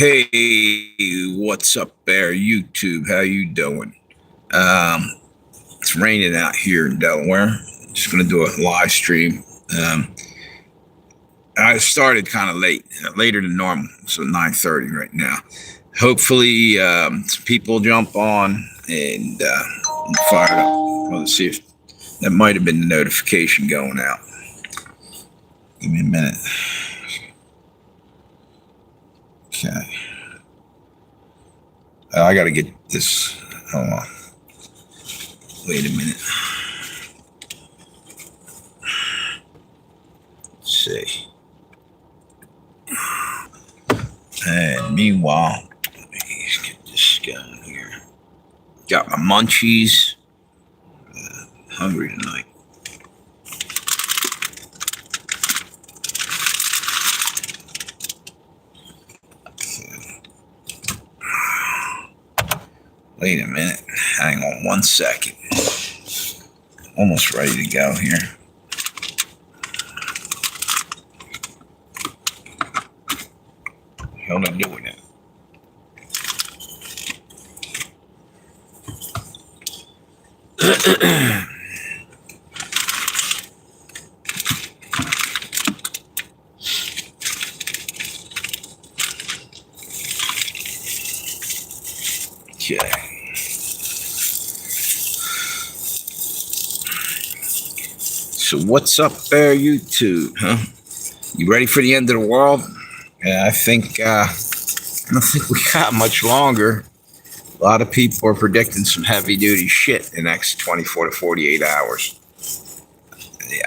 Hey, what's up there, YouTube? How you doing? It's raining out here in Delaware. Just gonna do a live stream. Um, I started kind of late, later than normal, so 9:30 right now. Hopefully, some people jump on and fire it up. Let's see if that might have been the notification going out. Give me a minute. Okay. I got to get this. Hold on. Wait a minute. Let's see. And meanwhile, let me get this going here. Got my munchies. Hungry tonight. Wait a minute. Hang on one second. Almost ready to go here. Hell, I'm doing it. Okay. So what's up there, YouTube? Huh? You ready for the end of the world? Yeah, I don't think we got much longer. A lot of people are predicting some heavy duty shit in the next 24 to 48 hours.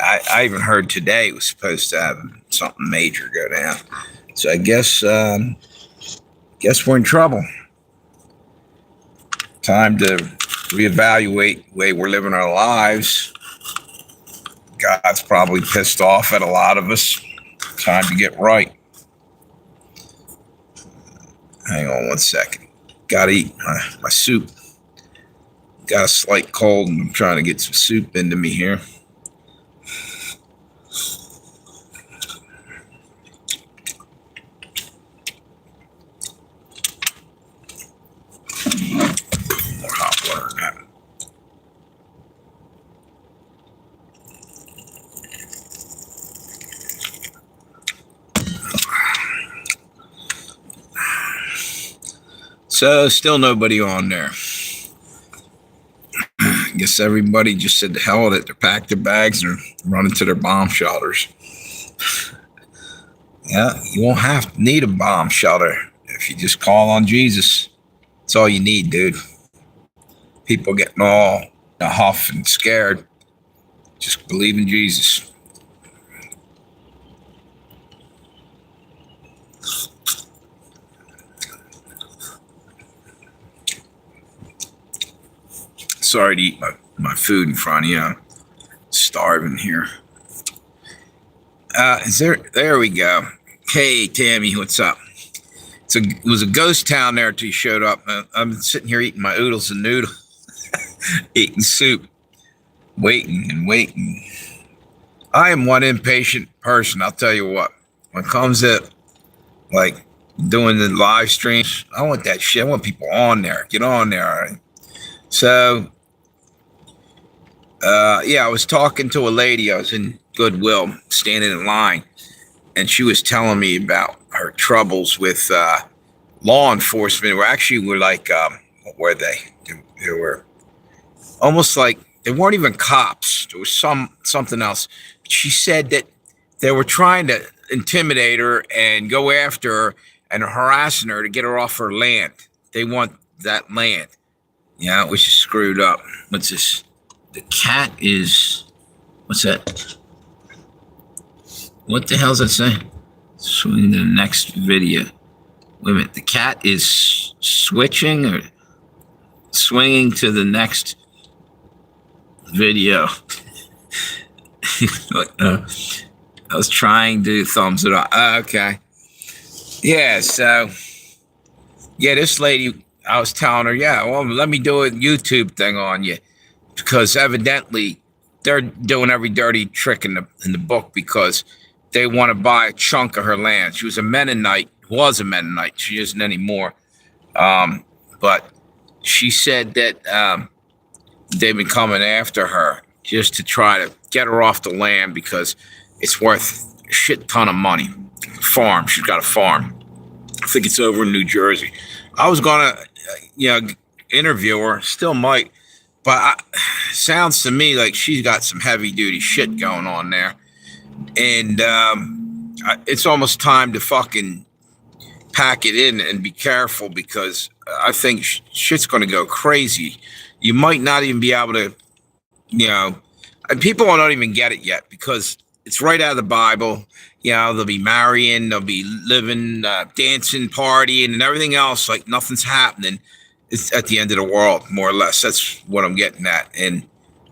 I even heard today it was supposed to have something major go down. So I guess we're in trouble. Time to reevaluate the way we're living our lives. God's probably pissed off at a lot of us. Time to get right. Hang on one second. Gotta eat my soup. Got a slight cold and I'm trying to get some soup into me here. More hot water than that. So still nobody on there. I guess everybody just said to hell with it. They packed their bags and are running to their bomb shelters. Yeah, you won't need a bomb shelter if you just call on Jesus. That's all you need, dude. People getting all huff and scared. Just believe in Jesus. Sorry to eat my food in front of you. I'm starving here. There we go. Hey, Tammy, what's up? It was a ghost town there until you showed up. I'm sitting here eating my oodles and noodles, eating soup, waiting and waiting. I am one impatient person, I'll tell you what. When it comes to, like, doing the live streams, I want that shit. I want people on there. Get on there, all right? So, I was talking to a lady. I was in Goodwill, standing in line, and she was telling me about her troubles with law enforcement. We're like, what were they? They were almost like they weren't even cops. There was something else. She said that they were trying to intimidate her and go after her and harassing her to get her off her land. They want that land. Yeah, which is screwed up. What's this? The cat is, what's that? What the hell's that say? Swing to the next video. Wait a minute. The cat is switching or swinging to the next video. I was trying to thumbs it up. Okay. Yeah, so, this lady, I was telling her, let me do a YouTube thing on you. Because evidently they're doing every dirty trick in the book because they want to buy a chunk of her land. She was a Mennonite was a Mennonite. She isn't anymore. But she said that they've been coming after her just to try to get her off the land because it's worth a shit ton of money. Farm. She's got a farm. I think it's over in New Jersey. I was going to, interview her. Still might. But sounds to me like she's got some heavy duty shit going on there. And it's almost time to fucking pack it in and be careful because I think shit's going to go crazy. You might not even be able to, and people don't even get it yet because it's right out of the Bible. They'll be marrying, they'll be living, dancing, partying, and everything else like nothing's happening. It's at the end of the world, more or less. That's what I'm getting at. And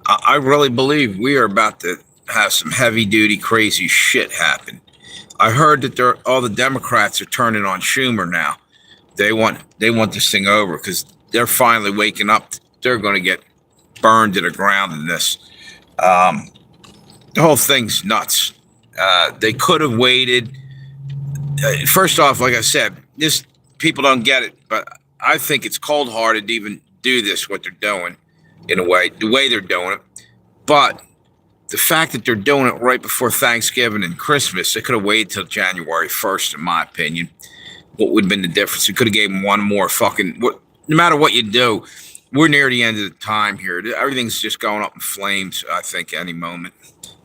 I really believe we are about to have some heavy duty, crazy shit happen. I heard that all the Democrats are turning on Schumer now. They want this thing over because they're finally waking up. They're going to get burned to the ground in this. The whole thing's nuts. They could have waited. First off, like I said, people don't get it, but I think it's cold-hearted to even do this, what they're doing, in a way, the way they're doing it. But the fact that they're doing it right before Thanksgiving and Christmas, they could have waited till January 1st, in my opinion. What would have been the difference? You could have gave them one more no matter what you do, we're near the end of the time here. Everything's just going up in flames, I think, any moment.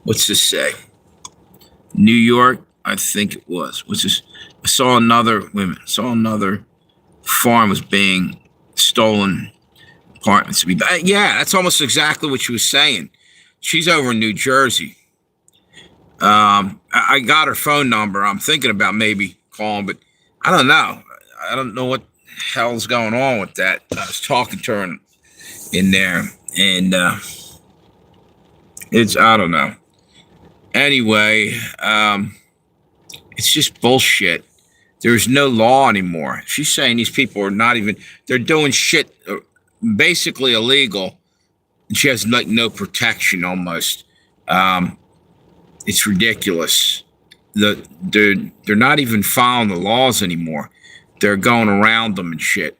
What's this say? New York, I think it was. What's this? I saw another farm was being stolen, apartments to be. Yeah, that's almost exactly what she was saying. She's over in New Jersey. I got her phone number. I'm thinking about maybe calling, but I don't know. I don't know what the hell's going on with that. I was talking to her in there, and I don't know. Anyway, it's just bullshit. There's no law anymore. She's saying these people are they're doing shit basically illegal. And she has like no protection almost. It's ridiculous. They're not even following the laws anymore. They're going around them and shit.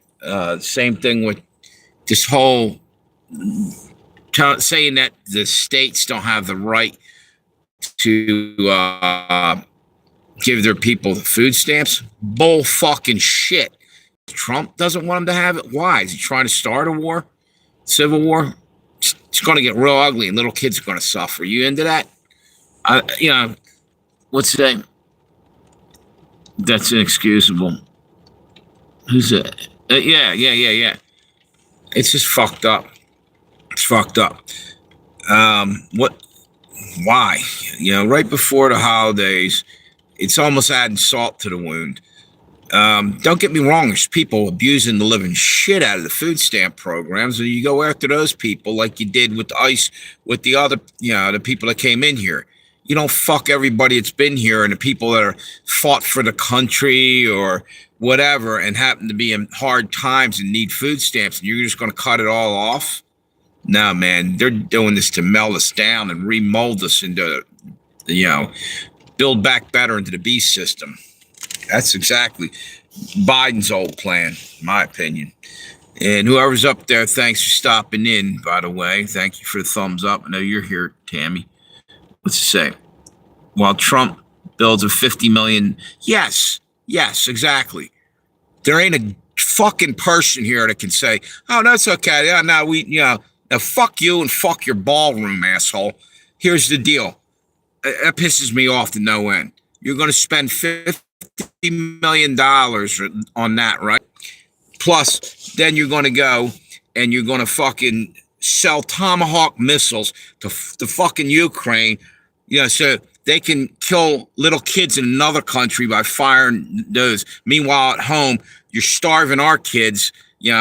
Same thing with this whole saying that the states don't have the right to give their people the food stamps. Bull fucking shit. Trump doesn't want them to have it. Why? Is he trying to start a war? Civil war? It's going to get real ugly and little kids are going to suffer. You into that? What's that? That's inexcusable. Who's that? Yeah. It's just fucked up. It's fucked up. Why? Right before the holidays, it's almost adding salt to the wound. Don't get me wrong, there's people abusing the living shit out of the food stamp programs, and you go after those people like you did with ICE, with the other, the people that came in here. You don't fuck everybody that's been here and the people that are fought for the country or whatever and happen to be in hard times and need food stamps, and you're just going to cut it all off? No, man, they're doing this to melt us down and remold us into, build back better into the beast system. That's exactly Biden's old plan, in my opinion. And whoever's up there, thanks for stopping in, by the way. Thank you for the thumbs up. I know you're here, Tammy. What's it say? While Trump builds a 50 million. Yes, exactly. There ain't a fucking person here that can say, oh, no, it's okay. Yeah, no, now fuck you and fuck your ballroom, asshole. Here's the deal. That pisses me off to no end. You're going to spend $50 million on that, right? Plus, then you're going to go and you're going to fucking sell Tomahawk missiles to fucking Ukraine, so they can kill little kids in another country by firing those. Meanwhile, at home, you're starving our kids,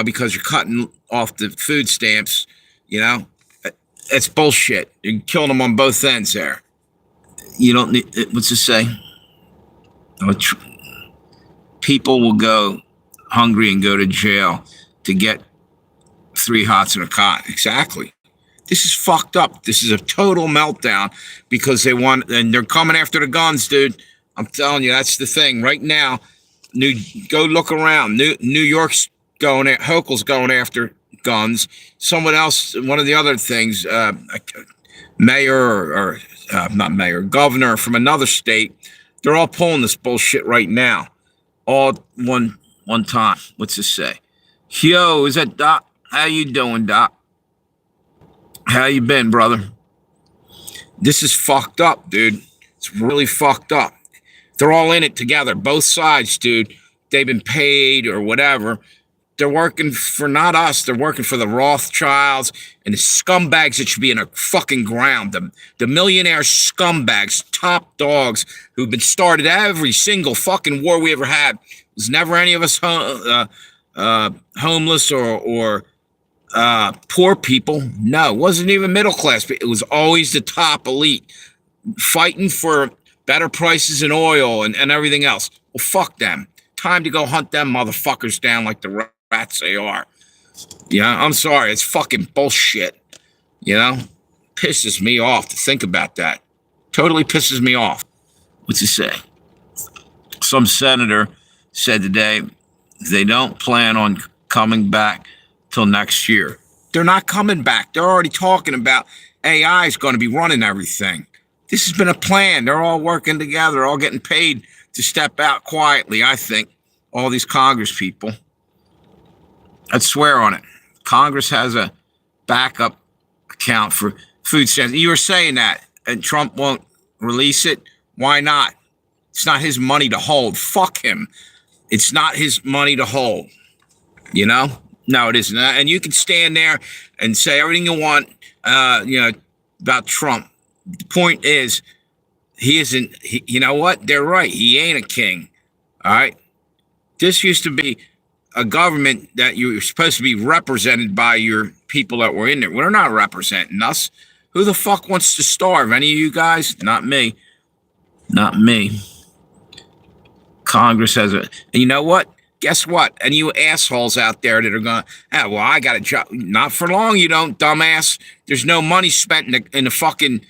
because you're cutting off the food stamps, It's bullshit. You're killing them on both ends there. You don't need, what's it say? People will go hungry and go to jail to get 3 hots and a cot. Exactly. This is fucked up. This is a total meltdown because and they're coming after the guns, dude. I'm telling you, that's the thing. Right now, Go look around. New York's going. Hochul's going after guns. Someone else. One of the other things. Mayor or not mayor, governor from another state. They're all pulling this bullshit right now. All one time. What's this say? Yo, is that Doc? How you doing, Doc? How you been, brother? This is fucked up, dude. It's really fucked up. They're all in it together, both sides, dude. They've been paid or whatever. They're working for not us. They're working for the Rothschilds and the scumbags that should be in a fucking ground. The millionaire scumbags, top dogs who've been started every single fucking war we ever had. Was never any of us homeless or poor people. No, it wasn't even middle class. But it was always the top elite fighting for better prices in oil and everything else. Well, fuck them. Time to go hunt them motherfuckers down like the rats they are. Yeah, I'm sorry. It's fucking bullshit. You know? Pisses me off to think about that. Totally pisses me off. What's it say? Some senator said today they don't plan on coming back till next year. They're not coming back. They're already talking about AI is going to be running everything. This has been a plan. They're all working together, all getting paid to step out quietly, I think. All these Congress people. I'd swear on it. Congress has a backup account for food stamps. You were saying that, and Trump won't release it. Why not? It's not his money to hold. Fuck him. It's not his money to hold. You know? No, it isn't. And you can stand there and say everything you want, about Trump. The point is, he isn't. You know what? They're right. He ain't a king. All right. This used to be a government that you were supposed to be represented by your people that were in there. We're not representing us. Who the fuck wants to starve? Any of you guys? Not me. Not me. Congress has a. And you know what? Guess what? And you assholes out there that are going, well, I got a job. Not for long, you don't, dumbass. There's no money spent in the fucking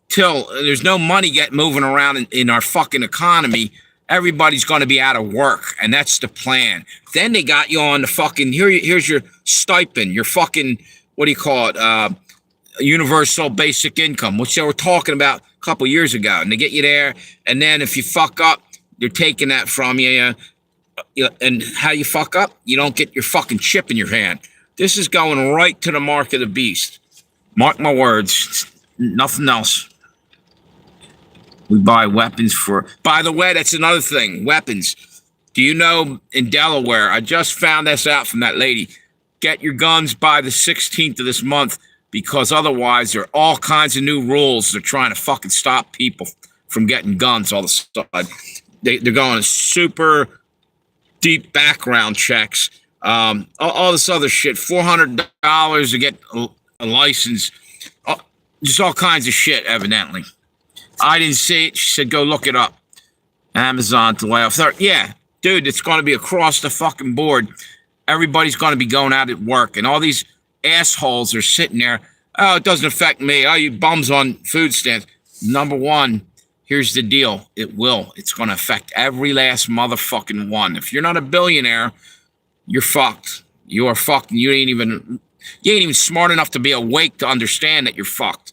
till. There's no money moving around in our fucking economy. Everybody's going to be out of work, and that's the plan. Then they got you on the fucking, here's your stipend, your fucking, what do you call it, universal basic income, which they were talking about a couple years ago, and they get you there, and then if you fuck up, they're taking that from you, and how you fuck up, you don't get your fucking chip in your hand. This is going right to the mark of the beast. Mark my words, nothing else. We buy weapons for, by the way, that's another thing, weapons. Do you know in Delaware, I just found this out from that lady, get your guns by the 16th of this month because otherwise there are all kinds of new rules. They're trying to fucking stop people from getting guns all of a sudden. They're going to super deep background checks, all this other shit, $400 to get a license, just all kinds of shit, evidently. I didn't see it. She said, go look it up. Amazon to lay off. Yeah, dude, it's going to be across the fucking board. Everybody's going to be going out at work. And all these assholes are sitting there. Oh, it doesn't affect me. Oh, you bums on food stamps. Number one, here's the deal. It will. It's going to affect every last motherfucking one. If you're not a billionaire, you're fucked. You are fucked. And you ain't even smart enough to be awake to understand that you're fucked.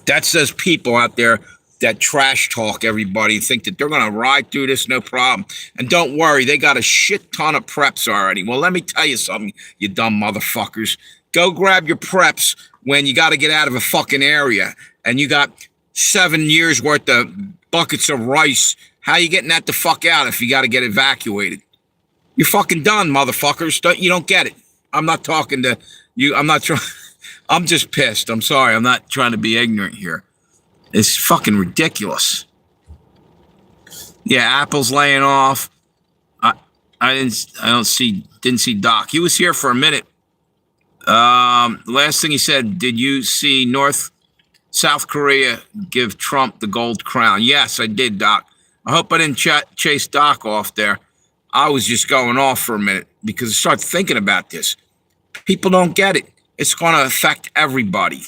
That's those people out there that trash talk everybody and think that they're going to ride through this no problem. And don't worry, they got a shit ton of preps already. Well, let me tell you something, you dumb motherfuckers. Go grab your preps when you got to get out of a fucking area and you got 7 years worth of buckets of rice. How you getting that the fuck out if you got to get evacuated? You're fucking done, motherfuckers. You don't get it. I'm not talking to you. I'm not trying. I'm just pissed. I'm sorry. I'm not trying to be ignorant here. It's fucking ridiculous. Yeah, Apple's laying off. Didn't see Doc. He was here for a minute. The last thing he said, did you see South Korea give Trump the gold crown? Yes, I did, Doc. I hope I didn't chase Doc off there. I was just going off for a minute because I started thinking about this. People don't get it. It's going to affect everybody.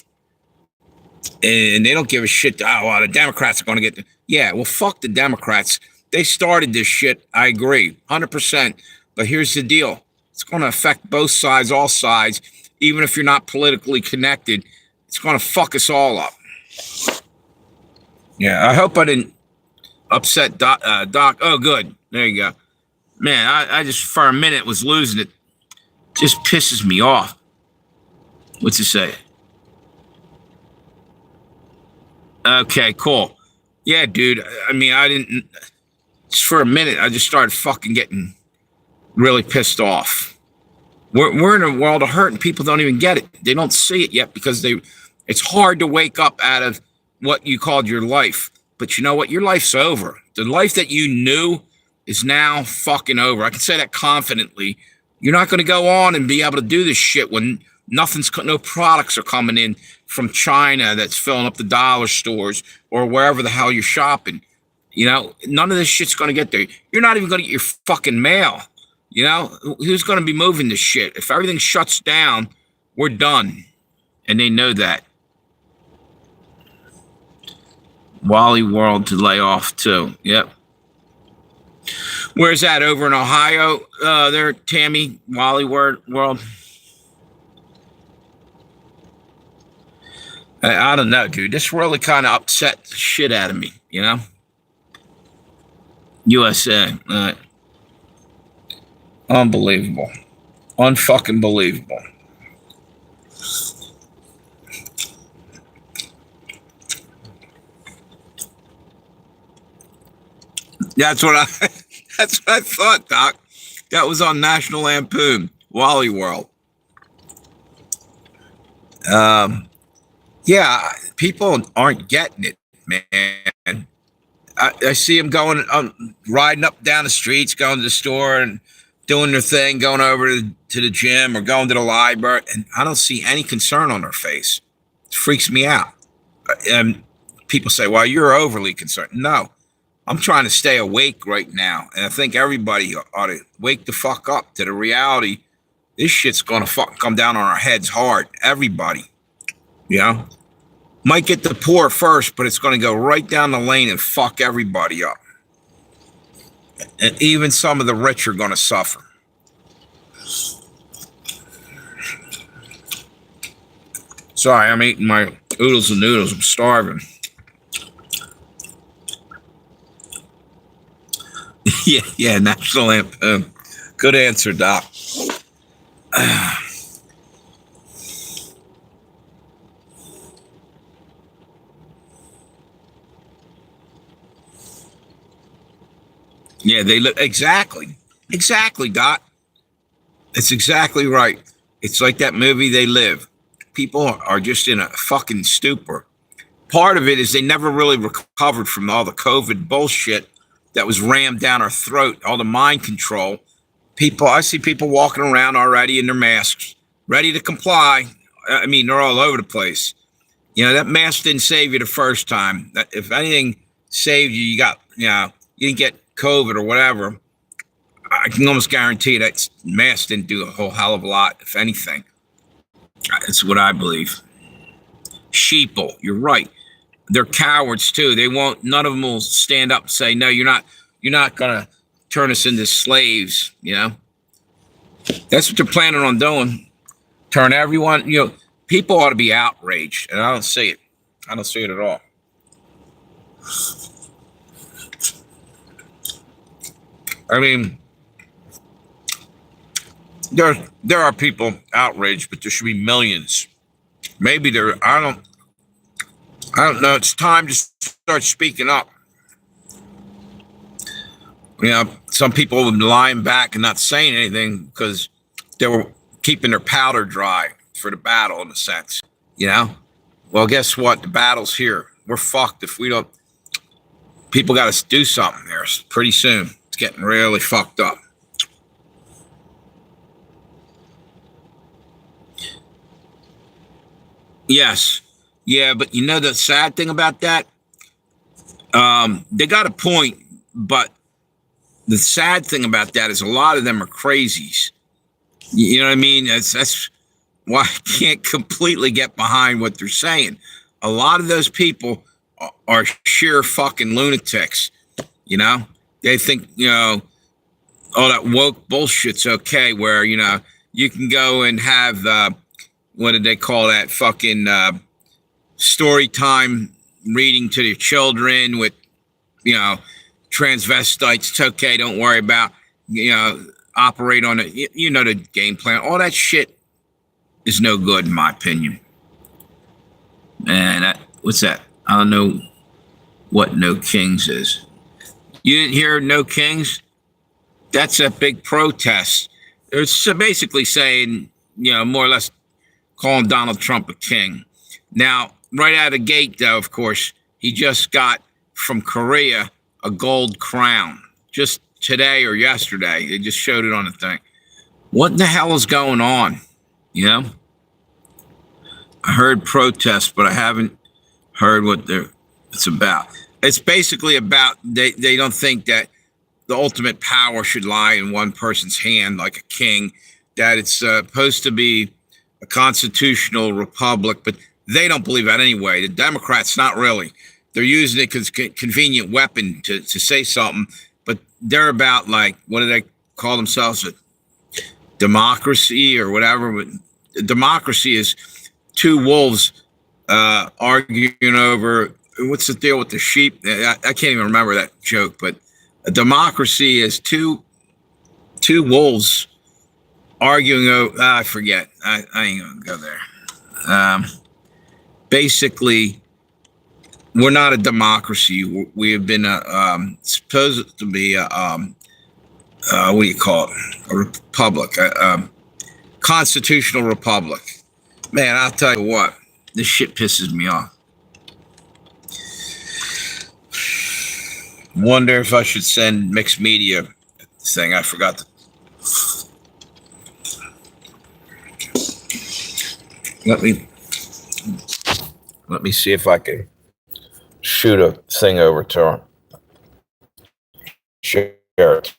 And they don't give a shit. Oh, well, the Democrats are going to get... Yeah, well, fuck the Democrats. they started this shit. I agree, 100%. But here's the deal: it's going to affect both sides, all sides. Even if you're not politically connected, it's going to fuck us all up. Yeah, I hope I didn't upset Doc. Doc. Oh, good. There you go. Man, I just for a minute was losing it. Just pisses me off. What's it say? Okay, cool. Yeah, dude. I mean, I didn't. Just for a minute, I just started fucking getting really pissed off. We're in a world of hurt, and people don't even get it. They don't see it yet because it's hard to wake up out of what you called your life. But you know what? Your life's over. The life that you knew is now fucking over. I can say that confidently. You're not going to go on and be able to do this shit when no products are coming in from China that's filling up the dollar stores or wherever the hell you're shopping. You know, none of this shit's going to get there. You're not even going to get your fucking mail. You know, who's going to be moving this shit? If everything shuts down, we're done. And they know that. Wally World to lay off too. Yep. Where's that? Over in Ohio? There, Tammy, Wally World. I don't know, dude. This really kind of upset the shit out of me, you know? USA. Unbelievable. Unfucking believable. That's what I thought, Doc. That was on National Lampoon, Wally World. Yeah, people aren't getting it, man. I see them going, riding up down the streets, going to the store and doing their thing, going over to the gym or going to the library, and I don't see any concern on their face. It freaks me out. And people say, well, you're overly concerned. No, I'm trying to stay awake right now, and I think everybody ought to wake the fuck up to the reality. This shit's going to fucking come down on our heads hard. Everybody, you know? Might get the poor first, but it's going to go right down the lane and fuck everybody up. And even some of the rich are going to suffer. Sorry, I'm eating my oodles and noodles. I'm starving. yeah, National Lampoon. Good answer, Doc. Yeah, they look exactly, Doc. It's exactly right. It's like that movie They Live. People are just in a fucking stupor. Part of it is they never really recovered from all the COVID bullshit that was rammed down our throat, all the mind control. I see people walking around already in their masks, ready to comply. I mean, they're all over the place. You know, that mask didn't save you the first time. If anything saved you, you didn't get COVID or whatever. I can almost guarantee that mask didn't do a whole hell of a lot, if anything. That's what I believe. Sheeple, you're right. They're cowards too. None of them will stand up and say, no, you're not gonna turn us into slaves, you know? That's what they're planning on doing. Turn everyone, people ought to be outraged, and I don't see it. I don't see it at all. I mean, there are people outraged, but there should be millions. Maybe I don't know. It's time to start speaking up. You know, some people have been lying back and not saying anything because they were keeping their powder dry for the battle, in a sense. You know? Well, guess what? The battle's here. We're fucked if we don't. People got to do something there pretty soon. It's getting really fucked up. Yes. Yeah, but you know the sad thing about that? They got a point, but the sad thing about that is a lot of them are crazies. You know what I mean? That's why I can't completely get behind what they're saying. A lot of those people are sheer fucking lunatics, you know? They think, all that woke bullshit's okay, where, you can go and have, what did they call that? Fucking story time reading to your children with, transvestites. It's okay. Don't worry about, operate on it. You know the game plan. All that shit is no good, in my opinion. And what's that? I don't know what No Kings is. You didn't hear No Kings? That's a big protest. It's basically saying, more or less calling Donald Trump a king. Now, right out of the gate, though, of course, he just got from Korea a gold crown. Just today or yesterday. They just showed it on the thing. What the hell is going on? I heard protests, but I haven't heard what it's about. It's basically about they don't think that the ultimate power should lie in one person's hand like a king, that it's supposed to be a constitutional republic, but they don't believe that anyway. The Democrats, not really. They're using it as a convenient weapon to say something, but they're about, like, what do they call themselves? A democracy or whatever. But democracy is two wolves arguing over what's the deal with the sheep. I can't even remember that joke, but a democracy is two wolves arguing over. I forget. I ain't gonna go there. Basically, we're not a democracy. We have been supposed to be what do you call it? A republic, a constitutional republic. Man, I'll tell you what, this shit pisses me off. Wonder if I should send mixed media thing. I forgot to. Let me see if I can shoot a thing over to her. Share it.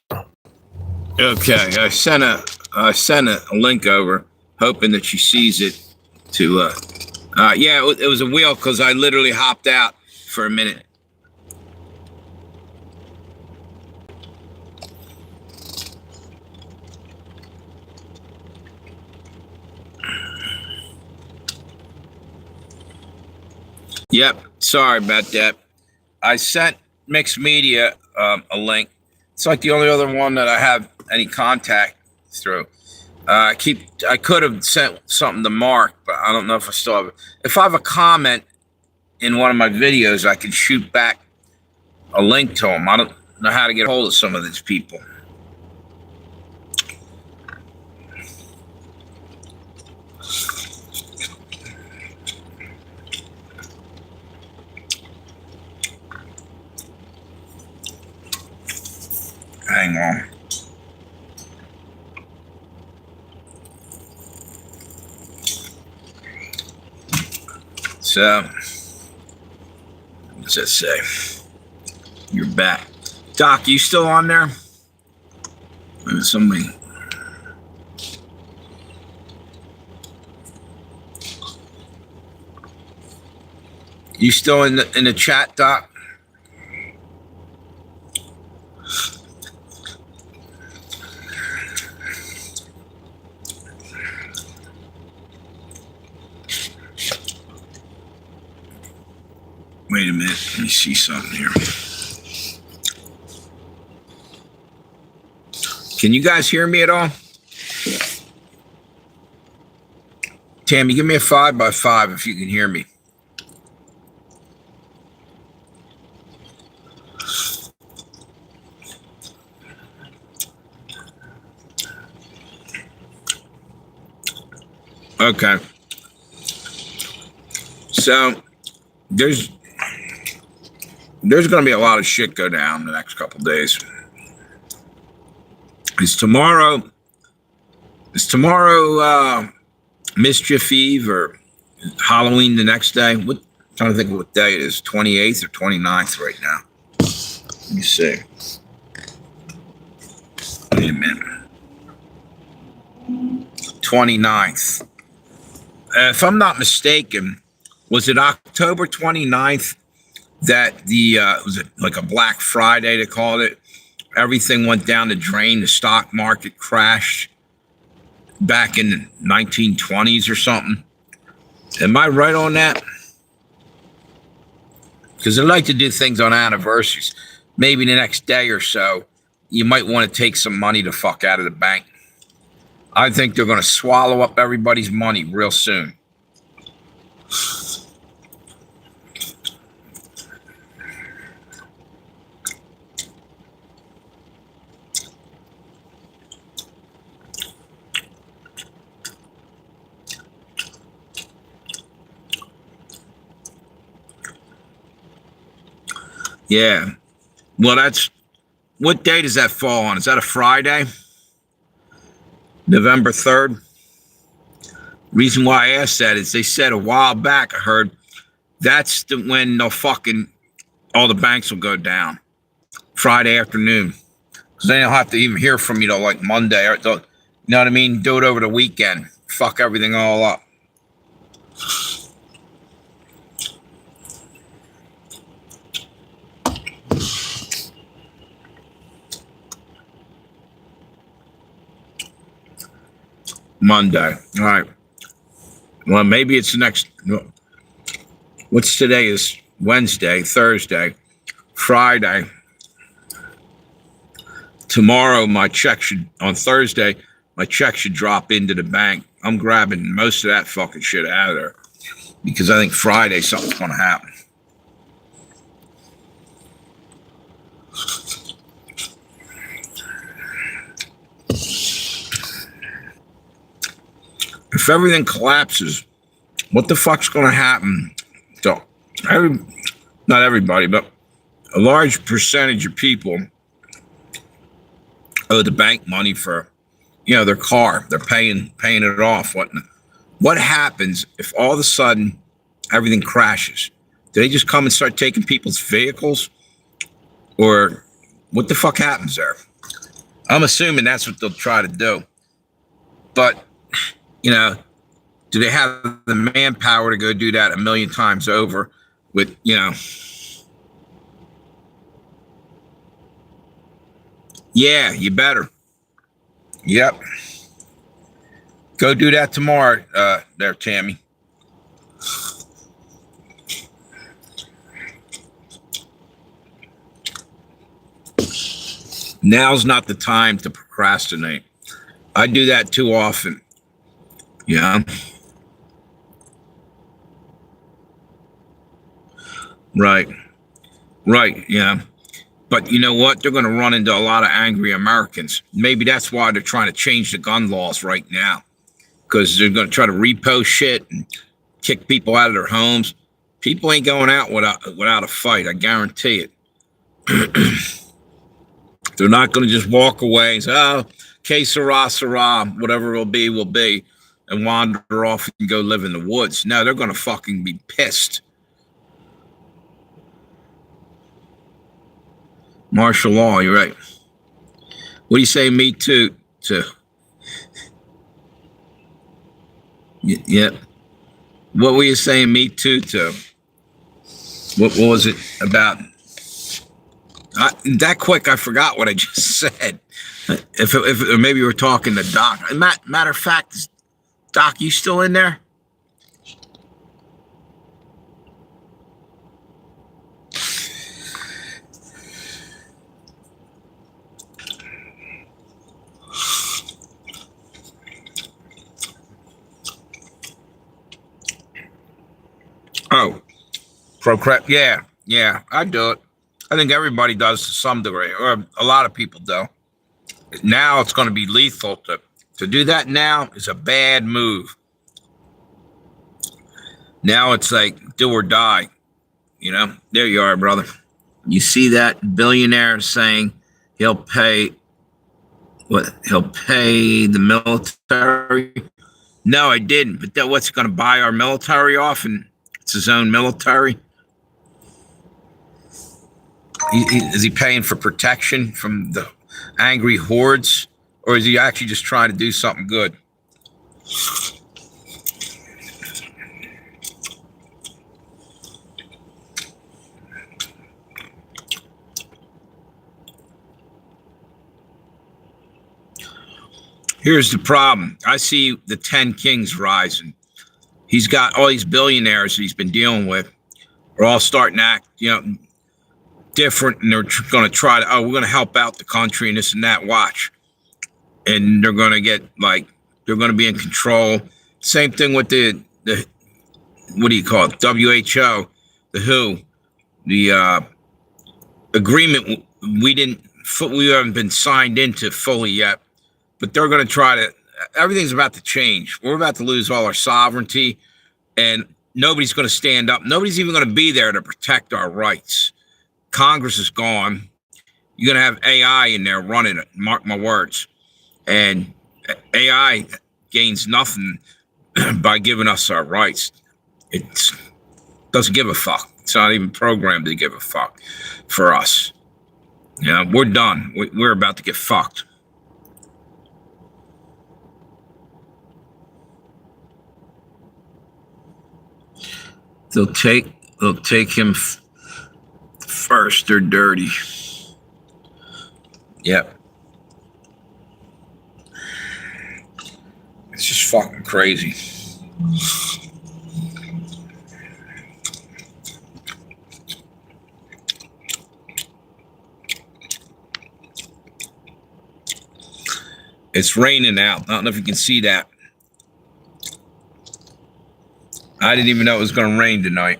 Okay, I sent a link over, hoping that she sees it. Yeah, it was a wheel because I literally hopped out for a minute. Yep, sorry about that. I sent Mixed Media a link. It's like the only other one that I have any contact through. I could have sent something to Mark, but I don't know if I still have it. If I have a comment in one of my videos, I can shoot back a link to them. I don't know how to get a hold of some of these people. Hang on. So, what's that say? You're back. Doc, you still on there? Somebody. You still in the chat, Doc? Wait a minute, let me see something here. Can you guys hear me at all? Tammy, give me a 5x5 if you can hear me. Okay. So there's going to be a lot of shit go down the next couple of days. Is tomorrow Mischief Eve or Halloween the next day? I'm trying to think of what day it is. 28th or 29th right now. Let me see. Wait a minute. 29th. If I'm not mistaken, was it October 29th that was it like a Black Friday, they called it, everything went down the drain. The stock market crashed back in the 1920s or something. Am I right on that? Because I like to do things on anniversaries. Maybe the next day or so, you might want to take some money the fuck out of the bank. I think they're going to swallow up everybody's money real soon. Yeah. Well, what day does that fall on? Is that a Friday? November 3rd? Reason why I asked that is they said a while back, I heard, that's when all the banks will go down. Friday afternoon. Because they don't have to even hear from you till like Monday. You know what I mean? Do it over the weekend. Fuck everything all up. Monday. All right. Well, maybe it's the next. What's today? Is Wednesday, Thursday, Friday. Tomorrow, on Thursday, my check should drop into the bank. I'm grabbing most of that fucking shit out of there because I think Friday something's going to happen. If everything collapses, what the fuck's going to happen to not everybody, but a large percentage of people owe the bank money for, their car. They're paying it off. What happens if all of a sudden everything crashes? Do they just come and start taking people's vehicles? Or what the fuck happens there? I'm assuming that's what they'll try to do. But, do they have the manpower to go do that a million times over with, Yeah, you better. Yep. Go do that tomorrow, there, Tammy. Now's not the time to procrastinate. I do that too often. Yeah. Right. Yeah. But you know what? They're going to run into a lot of angry Americans. Maybe that's why they're trying to change the gun laws right now. Because they're going to try to repost shit and kick people out of their homes. People ain't going out without a fight. I guarantee it. They're not going to just walk away and say, oh, que sera, whatever will be, and wander off and go live in the woods. No, they're going to fucking be pissed. Martial law, you're right. What do you say, me too? Yeah. What were you saying, me too, to? What was it about? That quick, I forgot what I just said. If maybe you were talking to Doc. Matter of fact, Doc, you still in there? Oh, yeah, I do it. I think everybody does to some degree, or a lot of people do. Now it's going to be lethal. To do that now is a bad move. Now it's like do or die. There you are, brother. You see that billionaire saying he'll pay the military? No, I didn't. But what's going to buy our military off? And it's his own military. Is he paying for protection from the angry hordes, or is he actually just trying to do something good? Here's the problem. I see the 10 kings rising. He's got all these billionaires that he's been dealing with. Are all starting to act, different, and they're going to try to, we're going to help out the country and this and that. Watch. And they're going to get they're going to be in control. Same thing with the what do you call it? WHO, the WHO, the agreement we haven't been signed into fully yet, but they're going to try to. Everything's about to change. We're about to lose all our sovereignty, and nobody's going to stand up. Nobody's even going to be there to protect our rights. Congress is gone. You're going to have AI in there running it. Mark my words. And AI gains nothing by giving us our rights. It doesn't give a fuck. It's not even programmed to give a fuck for us. We're done. We're about to get fucked. They'll take him first. They're dirty. Yep. It's just fucking crazy. It's raining out. I don't know if you can see that. I didn't even know it was going to rain tonight.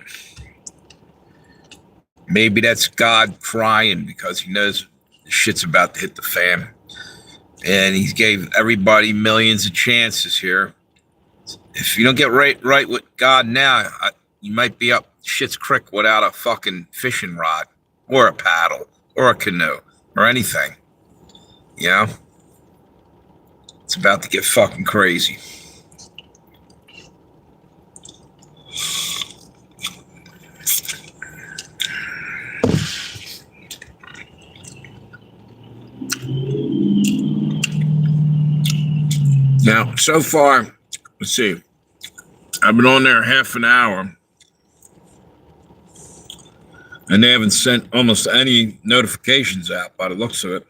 Maybe that's God crying because he knows the shit's about to hit the fan. And he gave everybody millions of chances here. If you don't get right with God now, you might be up shit's creek without a fucking fishing rod or a paddle or a canoe or anything. It's about to get fucking crazy. Now, so far, let's see. I've been on there half an hour, and they haven't sent almost any notifications out by the looks of it.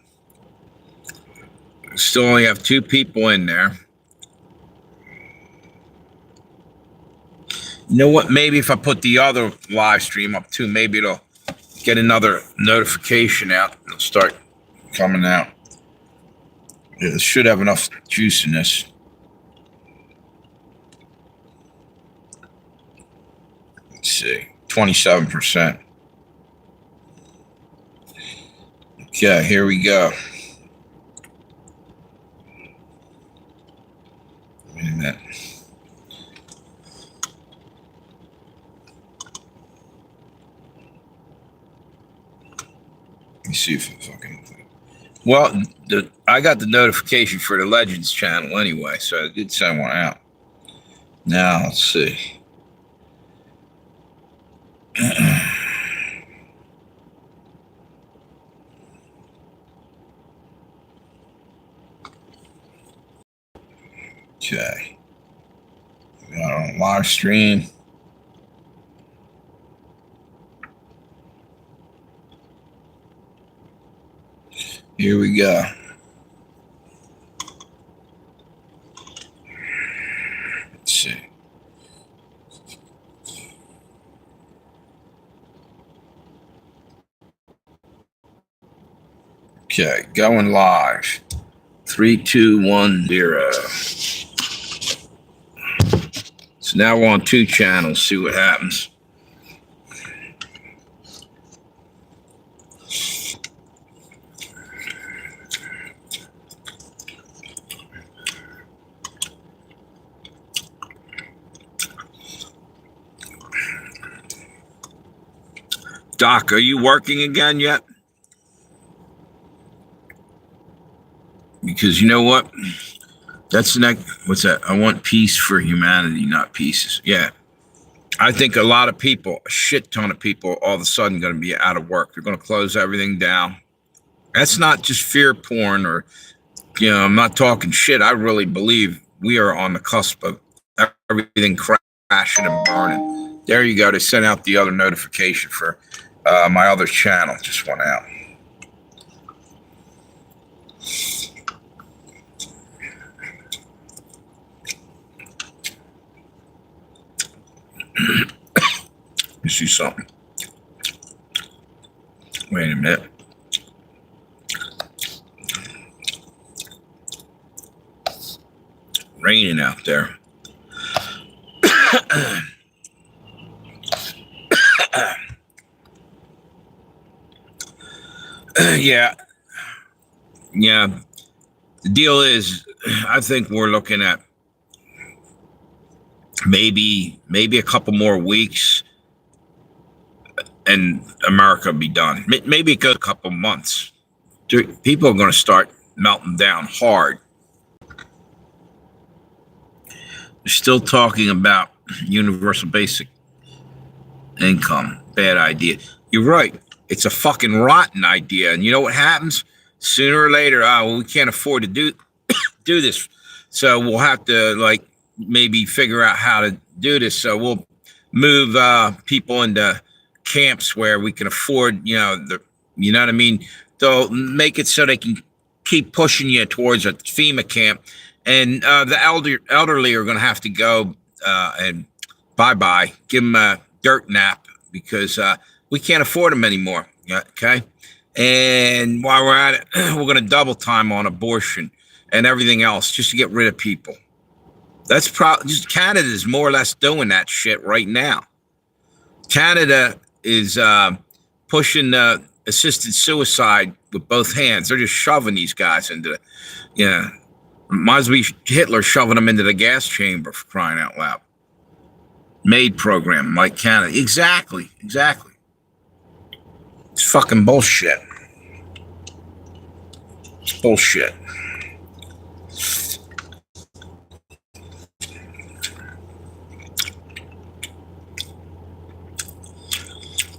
Still only have 2 people in there. You know what? Maybe if I put the other live stream up too, maybe it'll get another notification out. It'll start coming out. It should have enough juice in this. Let's see. 27%. Okay, here we go. Wait a minute. Let me see if it fucking... Well, I got the notification for the Legends channel anyway, so I did send one out. Now, let's see. Okay. We got on live stream. Here we go. Let's see. Okay, going live. 3, 2, 1, 0. So now we're on 2 channels. See what happens. Doc, are you working again yet? Because you know what? That's the next. What's that? I want peace for humanity, not pieces. Yeah. I think a lot of people, a shit ton of people, all of a sudden going to be out of work. They're going to close everything down. That's not just fear porn or, I'm not talking shit. I really believe we are on the cusp of everything crashing and burning. There you go. They sent out the other notification for my other channel. Just went out. see something. Wait a minute. Raining out there. Yeah. The deal is, I think we're looking at maybe a couple more weeks, and America will be done. Maybe it goes a couple months. People are going to start melting down hard. They're still talking about universal basic income. Bad idea. You're right. It's a fucking rotten idea. And you know what happens? Sooner or later, we can't afford to do this. So we'll have to maybe figure out how to do this. So we'll move people into camps where we can afford, you know what I mean? They'll make it so they can keep pushing you towards a FEMA camp. And the elderly are going to have to go and bye-bye. Give them a dirt nap because we can't afford them anymore. Okay? And while we're at it, we're going to double time on abortion and everything else just to get rid of people. That's just Canada is more or less doing that shit right now. Canada is pushing assisted suicide with both hands. They're just shoving these guys into the, might as well be Hitler shoving them into the gas chamber, for crying out loud. MAID program like Canada. Exactly. It's fucking bullshit. It's bullshit.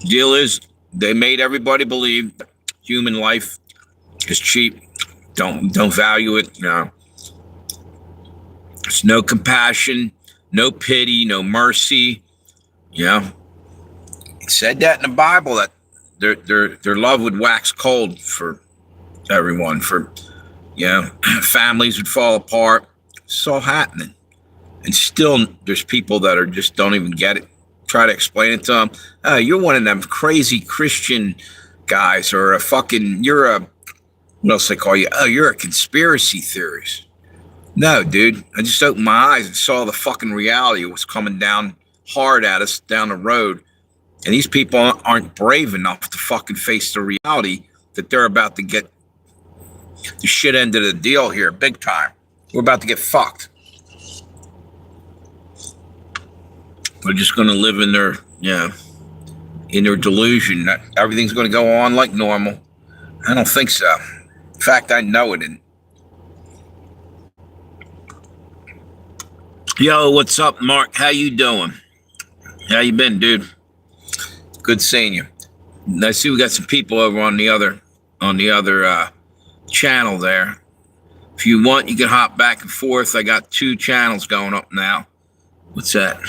Deal is, they made everybody believe human life is cheap. Don't value it. No. There's no compassion, no pity, no mercy. It said that in the Bible that their love would wax cold for everyone. Families would fall apart. It's all happening, and still there's people that are just don't even get it. Try to explain it to them. You're one of them crazy Christian guys, or you're a, what else they call you? Oh, you're a conspiracy theorist. No, dude. I just opened my eyes and saw the fucking reality of what's coming down hard at us down the road. And these people aren't brave enough to fucking face the reality that they're about to get the shit end of the deal here, big time. We're about to get fucked. They're just going to live in their, in their delusion that everything's going to go on like normal. I don't think so. In fact, I know it isn't. Yo, what's up, Mark? How you doing? How you been, dude? Good seeing you. I see we got some people over on the other channel there. If you want, you can hop back and forth. I got 2 channels going up now. What's that?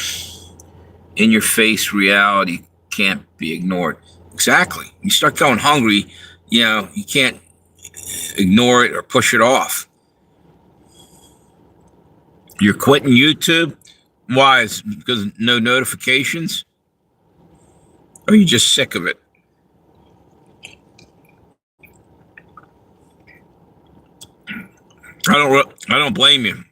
In your face reality can't be ignored. Exactly. You start going hungry, you can't ignore it or push it off. You're quitting YouTube? Why? Is it because no notifications? Or are you just sick of it? I don't blame you.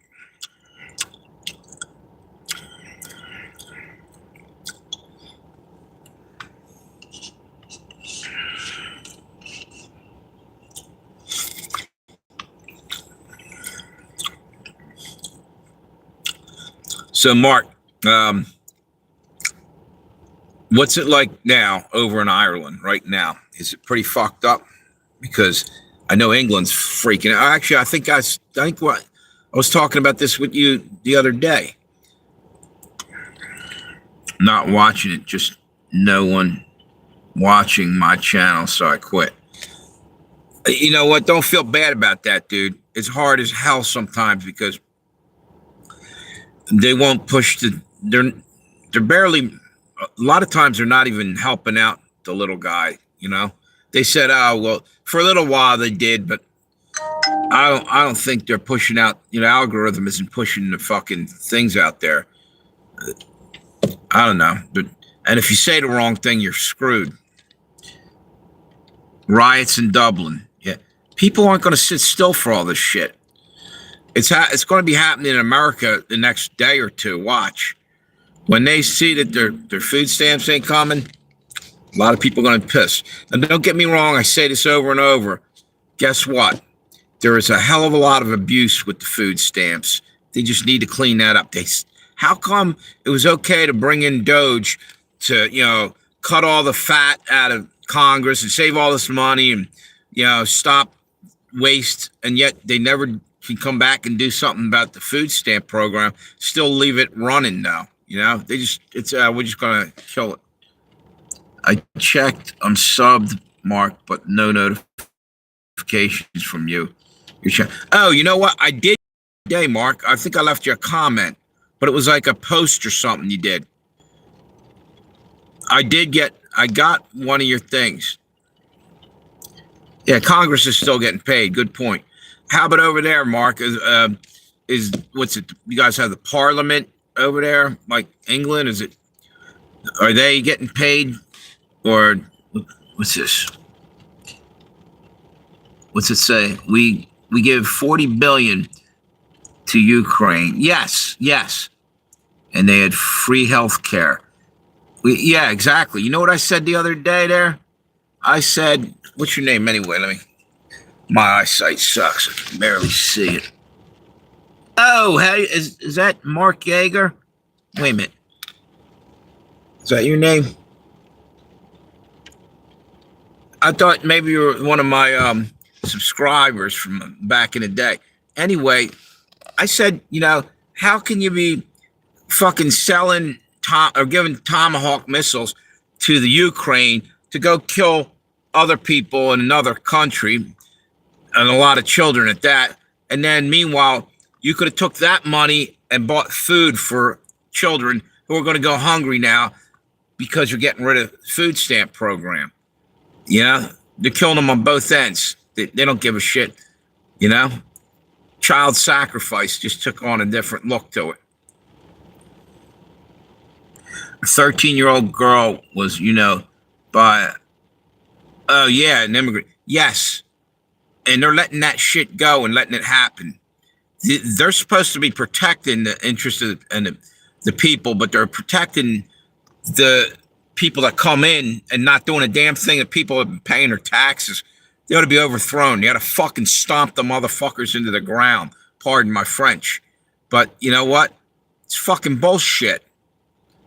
So, Mark, what's it like now over in Ireland right now? Is it pretty fucked up? Because I know England's freaking out. Actually, I think I was talking about this with you the other day. Not watching it, just no one watching my channel, so I quit. You know what? Don't feel bad about that, dude. It's hard as hell sometimes because they won't push they're barely, a lot of times they're not even helping out the little guy, They said, oh, well, for a little while they did, but I don't think they're pushing out, algorithm isn't pushing the fucking things out there. I don't know, but And if you say the wrong thing, you're screwed. Riots in Dublin. Yeah. People aren't going to sit still for all this shit. It's going to be happening in America the next day or two. Watch. When they see that their food stamps ain't coming, a lot of people are going to piss. And don't get me wrong, I say this over and over. Guess what? There is a hell of a lot of abuse with the food stamps. They just need to clean that up. How come it was okay to bring in Doge to, cut all the fat out of Congress and save all this money and, stop waste, and yet they never can come back and do something about the food stamp program, still leave it running though. We're just going to kill it. I checked, I'm subbed, Mark, but no notifications from you. Oh, you know what? I did today, Mark. I think I left you a comment, but it was like a post or something you did. I got one of your things. Yeah, Congress is still getting paid. Good point. How about over there, Mark? Is what's it? You guys have the Parliament over there, like England? Are they getting paid, or what's this? What's it say? We give 40 billion to Ukraine. Yes, and they had free health care. Yeah, exactly. You know what I said the other day there? I said, what's your name anyway? My eyesight sucks. I can barely see it. Oh, hey, is that Mark Yeager? Wait a minute. Is that your name? I thought maybe you were one of my subscribers from back in the day. Anyway, I said, how can you be fucking selling or giving Tomahawk missiles to the Ukraine to go kill other people in another country, and a lot of children at that, and then meanwhile you could have took that money and bought food for children who are going to go hungry now because you're getting rid of the food stamp program. They're killing them on both ends. They don't give a shit. Child sacrifice just took on a different look to it. A 13-year-old girl was, by, oh yeah, an immigrant. Yes. And they're letting that shit go and letting it happen. They're supposed to be protecting the interests of the people, but they're protecting the people that come in and not doing a damn thing that people have been paying their taxes. They ought to be overthrown. You ought to fucking stomp the motherfuckers into the ground. Pardon my French. But you know what? It's fucking bullshit.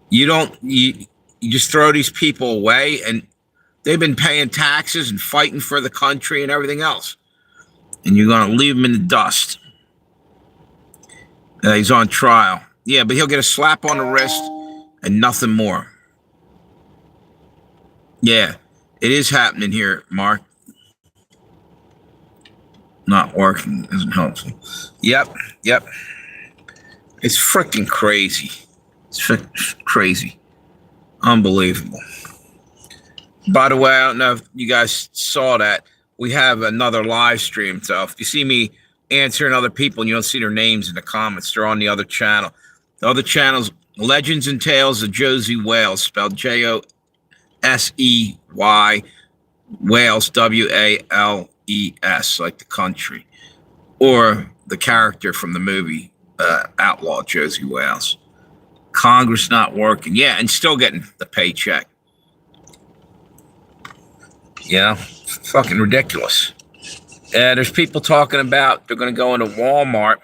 You just throw these people away, and they've been paying taxes and fighting for the country and everything else. And you're going to leave him in the dust. He's on trial. Yeah, but he'll get a slap on the wrist and nothing more. Yeah, it is happening here, Mark. Not working isn't helpful. Yep. It's freaking crazy. It's crazy. Unbelievable. By the way, I don't know if you guys saw that. We have another live stream. So if you see me answering other people and you don't see their names in the comments, they're on the other channel. The other channel's Legends and Tales of Josey Wales, spelled Josey, Wales, Wales, like the country. Or the character from the movie Outlaw Josey Wales. Congress not working. Yeah, and still getting the paycheck. Fucking ridiculous. There's people talking about they're going to go into Walmart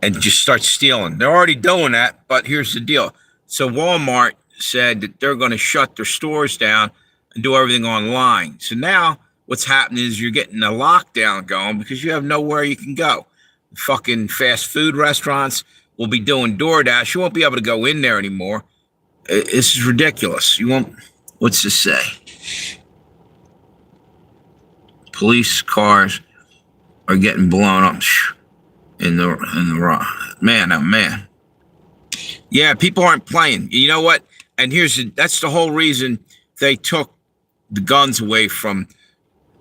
and just start stealing. They're already doing that, but here's the deal. So Walmart said that they're going to shut their stores down and do everything online. So now what's happening is you're getting a lockdown going because you have nowhere you can go. Fucking fast food restaurants will be doing DoorDash. You won't be able to go in there anymore. This is ridiculous. You won't. What's this say? Police cars are getting blown up in the man. Oh man. Yeah, people aren't playing. You know what? And that's the whole reason they took the guns away from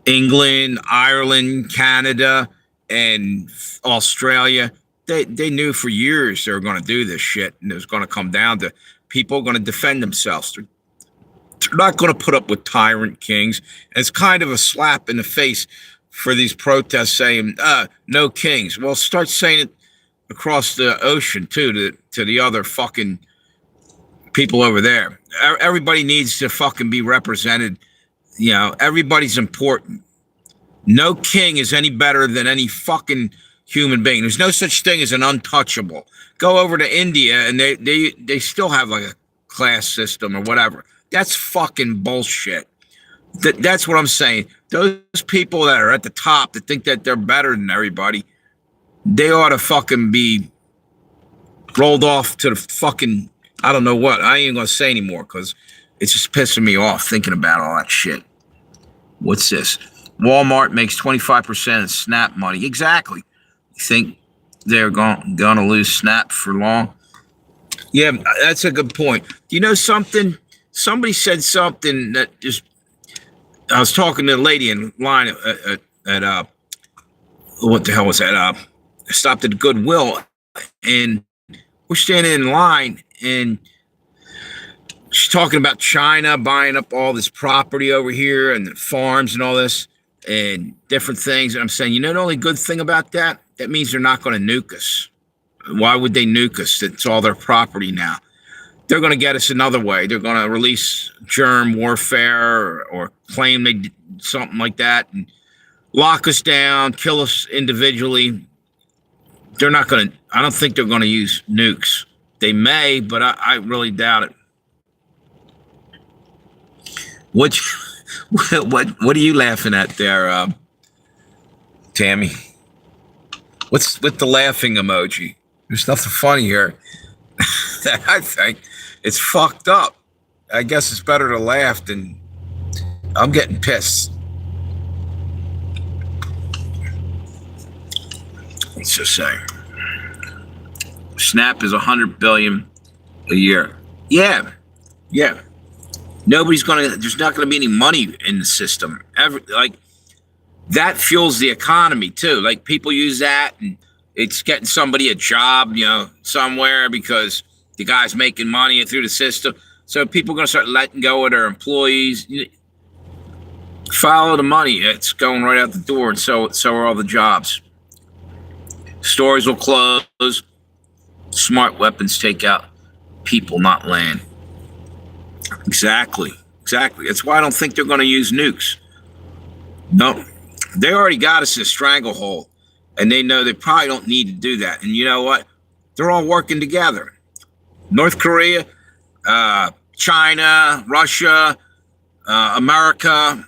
England, Ireland, Canada, and Australia. They knew for years they were going to do this shit, and it was going to come down to people are going to defend themselves. They're not going to put up with tyrant kings. And it's kind of a slap in the face for these protests saying, no kings. Well, start saying it across the ocean, too, to the other fucking people over there. Everybody needs to fucking be represented. You know, everybody's important. No king is any better than any fucking human being. There's no such thing as an untouchable. Go over to India and they still have like a class system or whatever. That's fucking bullshit. That's what I'm saying. Those people that are at the top that think that they're better than everybody, they ought to fucking be rolled off to the fucking, I don't know what. I ain't gonna say anymore because it's just pissing me off thinking about all that shit. What's this? Walmart makes 25% of Snap money. Exactly. You think they're gonna lose Snap for long? Yeah, that's a good point. Do you know something? Somebody said something that just, I was talking to a lady in line at what the hell was that? I stopped at Goodwill and we're standing in line and she's talking about China buying up all this property over here and the farms and all this and different things. And I'm saying, you know, the only good thing about that? That means they're not going to nuke us. Why would they nuke us? It's all their property now. They're going to get us another way. They're going to release germ warfare or claim they did something like that and lock us down, kill us individually. They're not going to, I don't think they're going to use nukes. They may, but I really doubt it. What are you laughing at there, Tammy? What's with the laughing emoji? There's nothing funny here. I think it's fucked up. I guess it's better to laugh than I'm getting pissed. Let's just say Snap is 100 billion a year. Yeah. There's not gonna be any money in the system. Like that fuels the economy too. Like people use that and it's getting somebody a job, you know, somewhere because the guy's making money through the system. So people are going to start letting go of their employees. Follow the money. It's going right out the door, and so are all the jobs. Stores will close. Smart weapons take out people, not land. Exactly. That's why I don't think they're going to use nukes. No, they already got us in a stranglehold. And they know they probably don't need to do that. And you know what? They're all working together. North Korea, China, Russia, America,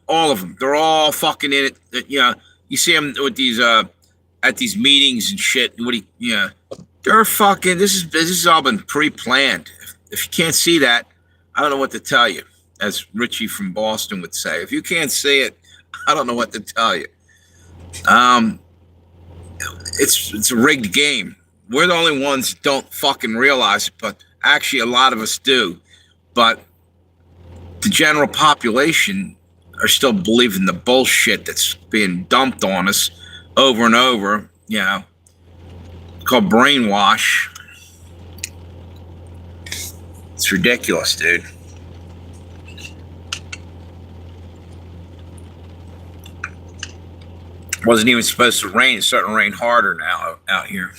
all of them. They're all fucking in it. You know, you see them with these at these meetings and shit. They're fucking. This has all been pre-planned. If you can't see that, I don't know what to tell you. As Richie from Boston would say, if you can't see it, I don't know what to tell you. It's a rigged game. We're the only ones that don't fucking realize it, but actually a lot of us do. But the general population are still believing the bullshit that's being dumped on us over and over. You know, it's called brainwash. It's ridiculous, dude. Wasn't even supposed to rain. It's starting to rain harder now out here.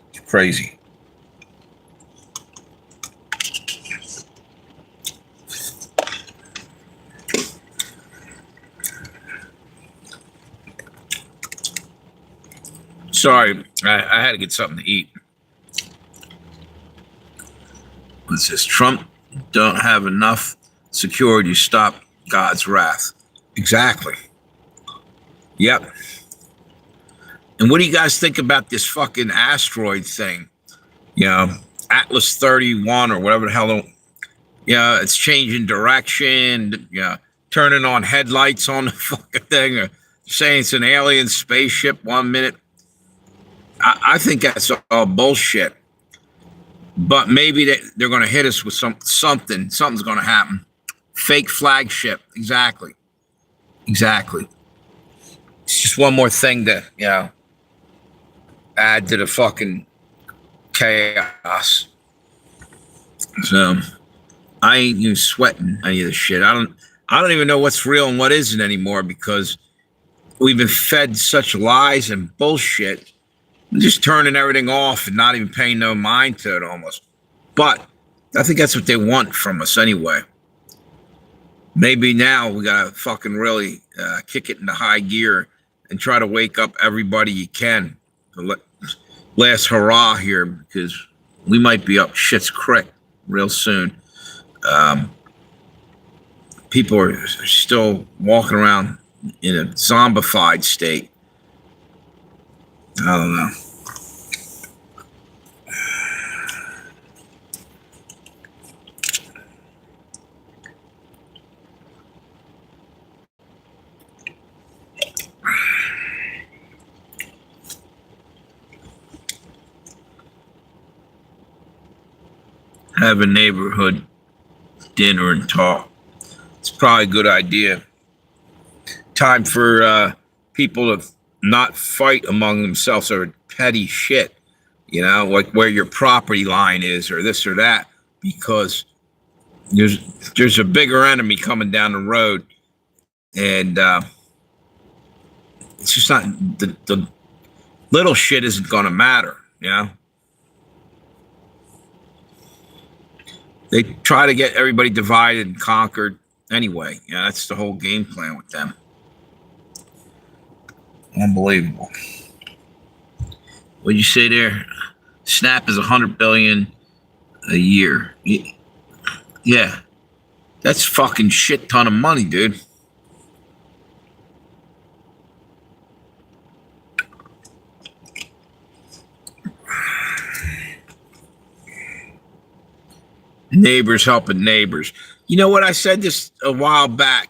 It's crazy. Sorry, I had to get something to eat. It says Trump don't have enough security to stop God's wrath. Exactly. Yep. And what do you guys think about this fucking asteroid thing? You know, Atlas 31 or whatever the hell. Yeah, it's changing direction. Yeah, turning on headlights on the fucking thing. Or saying it's an alien spaceship 1 minute. I think that's all bullshit. But maybe they're going to hit us with something. Something's going to happen. fake flagship. Exactly. Exactly. It's just one more thing to, add to the fucking chaos. So I ain't even sweating any of this shit. I don't even know what's real and what isn't anymore because we've been fed such lies and bullshit. I'm just turning everything off and not even paying no mind to it almost. But I think that's what they want from us anyway. Maybe now we gotta fucking really kick it into high gear and try to wake up everybody you can. The last hurrah here, because we might be up shit's creek real soon. People are still walking around in a zombified state. I don't know. Have a neighborhood dinner and talk. It's probably a good idea. Time for people to not fight among themselves over petty shit, like where your property line is or this or that, because there's a bigger enemy coming down the road, and it's just not the little shit isn't going to matter, They try to get everybody divided and conquered anyway. That's the whole game plan with them. Unbelievable. What'd you say there? Snap is 100 billion a year. Yeah. That's fucking shit ton of money, dude. Neighbors helping neighbors. You know what? I said this a while back.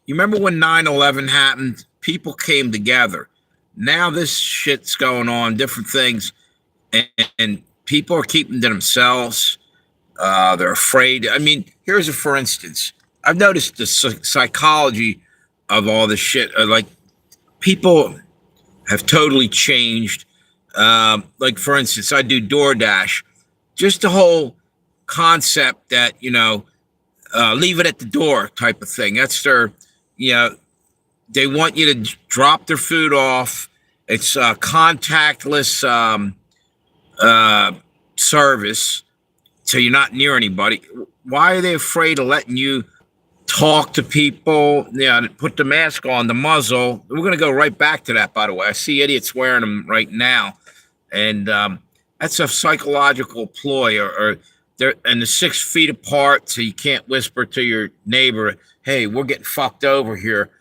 You remember when 9/11 happened? People came together. Now this shit's going on, different things, and people are keeping to themselves. They're afraid. I mean, here's a for instance. I've noticed the psychology of all this shit. Like people have totally changed. Like for instance, I do DoorDash. Just the whole concept that leave it at the door type of thing. That's their, they want you to drop their food off. It's a contactless service, so you're not near anybody. Why are they afraid of letting you talk to people? Put the mask on, the muzzle. We're going to go right back to that, by the way. I see idiots wearing them right now, and that's a psychological ploy, or they're and the 6 feet apart, so you can't whisper to your neighbor, "Hey, we're getting fucked over here.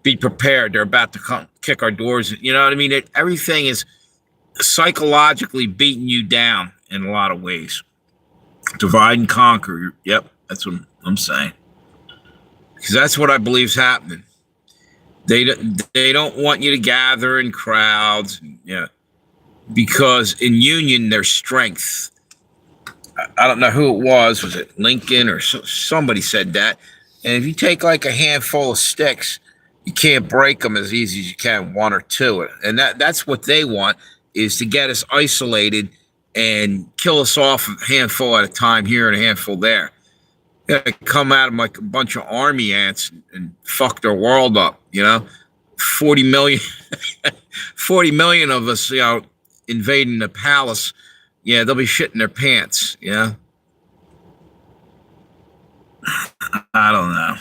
Be prepared. They're about to come kick our doors." You know what I mean? Everything is psychologically beating you down in a lot of ways. Divide and conquer. Yep, that's what I'm saying. Because that's what I believe is happening. They don't want you to gather in crowds. Because in union there's strength. I don't know who it was. Was it Lincoln or somebody said that? And if you take like a handful of sticks, you can't break them as easy as you can one or two. And that's what they want, is to get us isolated and kill us off a handful at a time here and a handful there. Come at them like a bunch of army ants and fuck their world up, 40 million, 40 million of us, invading the palace. Yeah, they'll be shitting their pants, I don't know.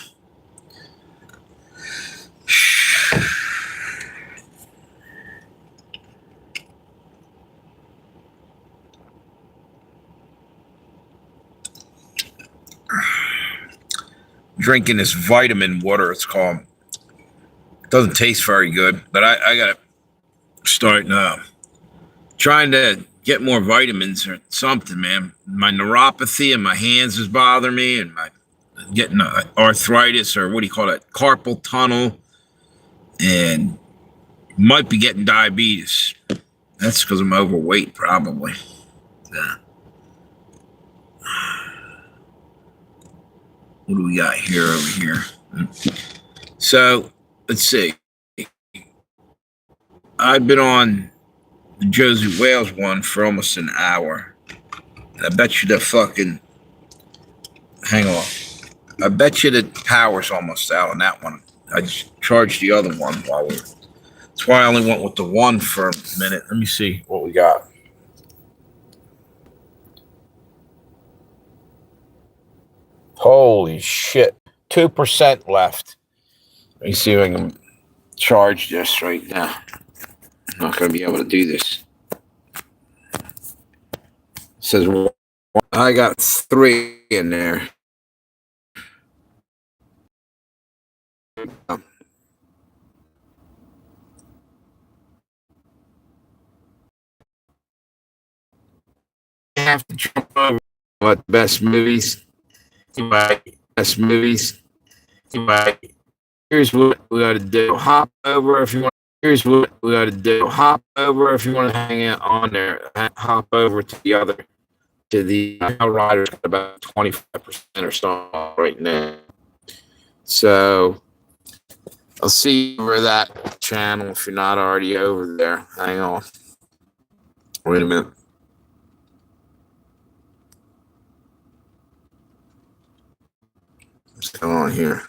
Drinking this vitamin water, it's called. It doesn't taste very good, but I gotta start trying to get more vitamins or something, man. My neuropathy in my hands is bothering me, and my getting arthritis, or what do you call it, carpal tunnel, and might be getting diabetes. That's because I'm overweight, probably. Yeah. What do we got here over here? So let's see. I've been on the Josey Wales one for almost an hour. And I bet you the fucking hang on. I bet you the power's almost out on that one. I just charged the other one while we. That's why I only went with the one for a minute. Let me see what we got. Holy shit! 2% left. Let me see if I can charge this right now. I'm not going to be able to do this. It says I got 3 in there. I have to jump over what best movies. Best movies. Here's what we got to do. Hop over if you want. Here's what we got to do. Hop over if you want to hang out on there. Hop over to the other. To the Riders about 25% or so right now. So I'll see you over that channel if you're not already over there. Hang on. Wait a minute. What's going on here?